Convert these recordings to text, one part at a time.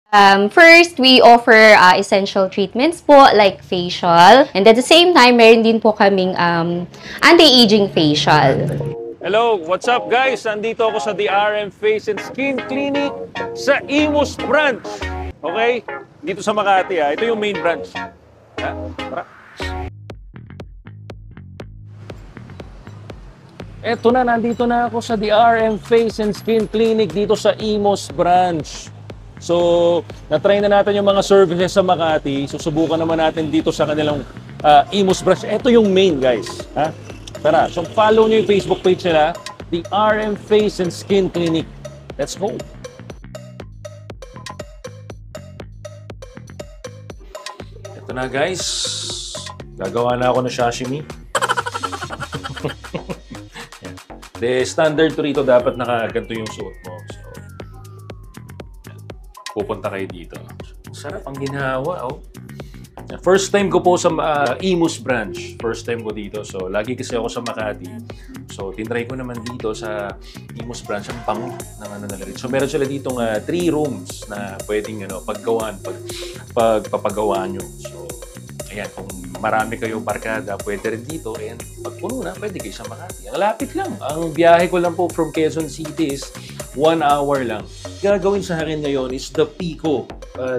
First, we offer essential treatments po like facial. And at the same time, meron din po kaming anti-aging facial. Hello, what's up guys? Nandito ako sa DRM Face and Skin Clinic sa Imus branch. Okay? Dito sa Makati ha. Ito yung main branch. Ha? Tara. Eto na, nandito na ako sa DRM Face and Skin Clinic dito sa Imus branch. So, na-try na natin yung mga services sa Makati. Susubukan naman natin dito sa kanilang Imus branch. Ito yung main, guys. Ha? Tara, so follow nyo yung Facebook page nila, the RM Face and Skin Clinic. Let's go! Ito na, guys. Gagawa na ako ng sashimi. The standard to rito, dapat nakaganto yung suot mo. So, pupunta kayo dito. Sarap ang ginawa, oh. First time ko po sa Imus branch. First time ko dito. So, lagi kasi ako sa Makati. So, tinry ko naman dito sa Imus branch. Ang pango ng ano nila rin. So, meron sila ditong 3 rooms na pwedeng paggawaan, pagpapagawa nyo. So, ayan, kung marami kayong barkada, pwede rin dito. And pag puno na, pwede kayo sa Makati. Ang lapit lang. Ang biyahe ko lang po from Quezon City is 1 hour lang. Gagawin sa akin ngayon is the Pico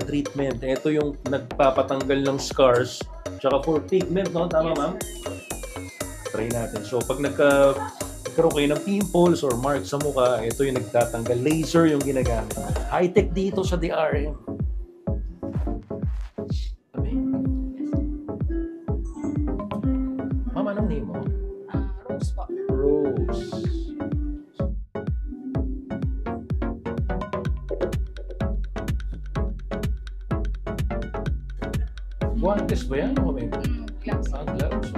treatment. Ito yung nagpapatanggal ng scars. Tsaka for pigment, no? Tama, ma'am? Try natin. So, pag nagkaroon kayo ng pimples or marks sa mukha, ito yung nagtatanggal. Laser yung ginagamit. High-tech dito sa DRM. Ma'am, anong name mo? Rose po. Rose. Guantes ba yan? O may Gloves. gloves?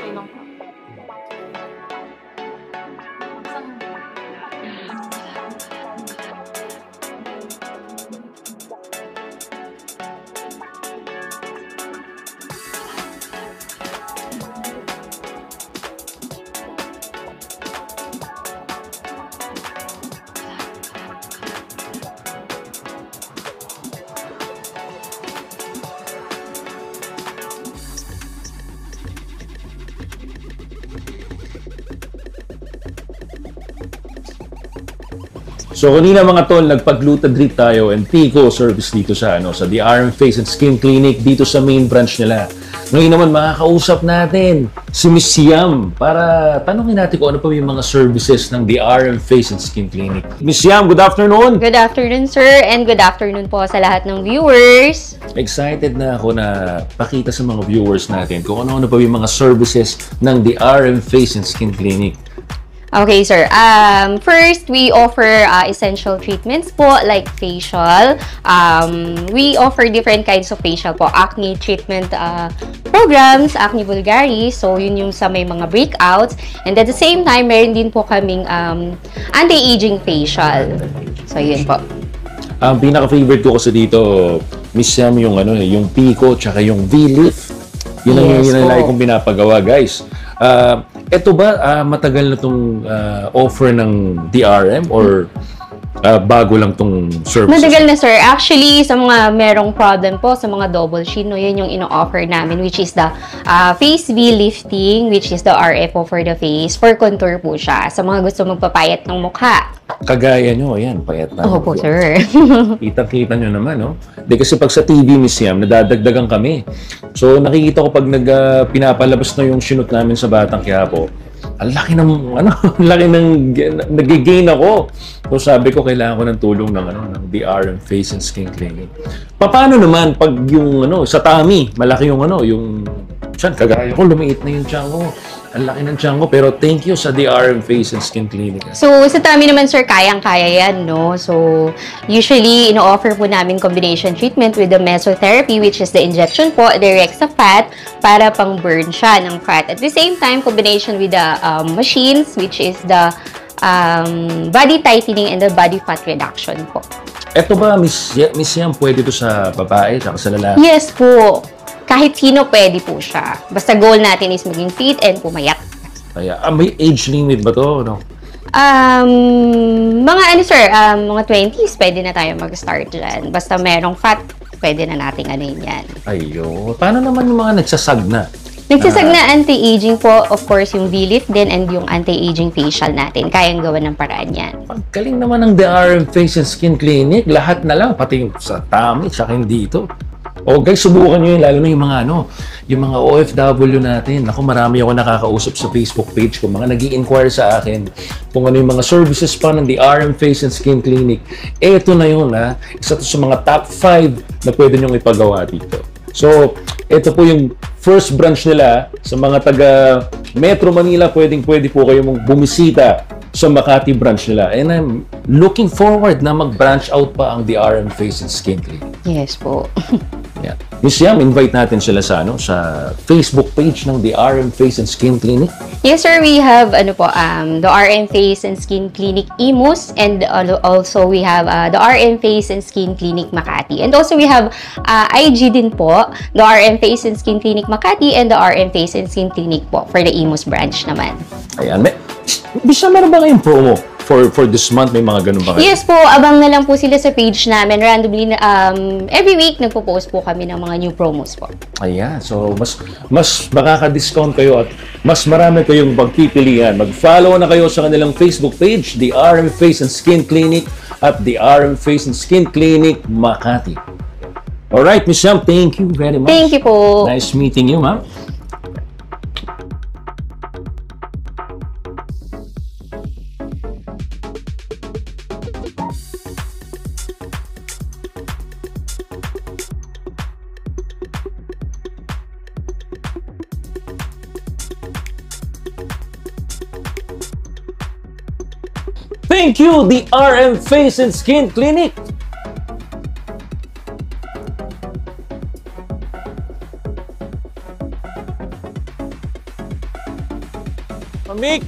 Okay lang po. So kanina mga tol, nagpag-glutadrip tayo and Pico service dito sa DRM Face and Skin Clinic dito sa main branch nila. Ngayon naman makakausap natin si Miss Yam para tanungin natin kung ano pa yung mga services ng DRM Face and Skin Clinic. Miss Yam, good afternoon! Good afternoon, sir, and good afternoon po sa lahat ng viewers. Excited na ako na pakita sa mga viewers natin kung ano-ano pa yung mga services ng DRM Face and Skin Clinic. Okay, sir. First, we offer essential treatments po like facial. We offer different kinds of facial po. Acne treatment programs, acne vulgaris. So, yun yung sa may mga breakouts. And at the same time, meron din po kaming anti-aging facial. So, yun po. Ang pinaka-favorite ko kasi dito, Miss Sam, yung yung Pico tsaka yung V-Lift. Yun ang lagi kong pinapagawa, guys. Ito ba matagal na tong offer ng DRM or bago lang tong services? Matagal na, sir. Actually, sa mga merong problem po, sa mga double chin, yun yung ino-offer namin, which is the face V-lifting, which is the RFO for the face. For contour po siya. Sa mga gusto magpapayat ng mukha. Kagaya nyo, ayan, payat na. Oo po, sir. Kita-kita nyo naman, no? Di kasi pag sa TV, Miss Yam, nadadagdagan kami. So, nakikita ko pag pinapalabas na yung shoot namin sa Batang Quiapo, ang laki ng, ang laki ng, nag-gain ako. So, sabi ko, kailangan ko ng tulong ng DRM Face and Skin Clinic. Paano naman pag yung, sa tummy, malaki yung, yung, tiyan, kagaya ko, lumiit na yung tiyan ko. Ang laki ng tiyan ko, pero thank you sa DRM Face and Skin Clinic. So, sa tummy naman, sir, kayang-kaya yan, no? So, usually, ino-offer po namin combination treatment with the mesotherapy, which is the injection po, direct sa fat, para pang-burn siya ng fat. At the same time, combination with the machines, which is the body tightening and the body fat reduction po. Eto ba, Miss Yam, pwede to sa babae at sa lalaki? Yes po. kahit sino pwede po siya. Basta goal natin is maging fit and pumayat. Kaya, may age limit ba to? No? Mga ano sir, mga 20s, pwede na tayo mag-start dyan. Basta merong fat, pwede na nating ano yan. Ayo, paano naman yung mga nagsasag na? Nagsasag na anti-aging po, of course, yung Vilit din and yung anti-aging facial natin. Kayang gawa ng paraan yan. Ang galing naman ng DRM Face and Skin Clinic. Lahat na lang, pati yung sa tummy, tsaka yung dito. O guys, subukan nyo yun, lalo na yung mga yung mga OFW natin. Ako, marami ako nakakausap sa Facebook page ko. Mga nag-i-inquire sa akin kung ano yung mga services pa ng DRM Face and Skin Clinic. Eto na yun, ha. Isa to sa mga top 5 na pwede nyong ipagawa dito. So, ito po yung first branch nila sa mga taga Metro Manila. Pwedeng-pwede po kayo mong bumisita sa Makati branch nila. And I'm looking forward na mag-branch out pa ang DRM Face and Skin Clinic. Yes po. Yeah. Miss Yam, invite natin sila sa sa Facebook page ng DRM Face and Skin Clinic. Yes sir, we have the RM Face and Skin Clinic Imus, and also we have the RM Face and Skin Clinic Makati. And also we have IG din po, the RM Face and Skin Clinic Makati and the RM Face and Skin Clinic po for the Imus branch naman. Ayan. Bisa meron ba kayong promo for this month? May mga ganun ba kayo? Yes po, abang na lang po sila sa page namin. Randomly, every week nagpo-post po kami ng mga new promos po. Ayan. So, mas makaka-discount kayo at mas marami kayong pagpipilian. Mag-follow na kayo sa kanilang Facebook page, the RM Face and Skin Clinic at the RM Face and Skin Clinic Makati. Alright, Miss Yam, thank you very much. Thank you po. Nice meeting you, ma'am. Thank you, the RM Face and Skin Clinic. Mamik,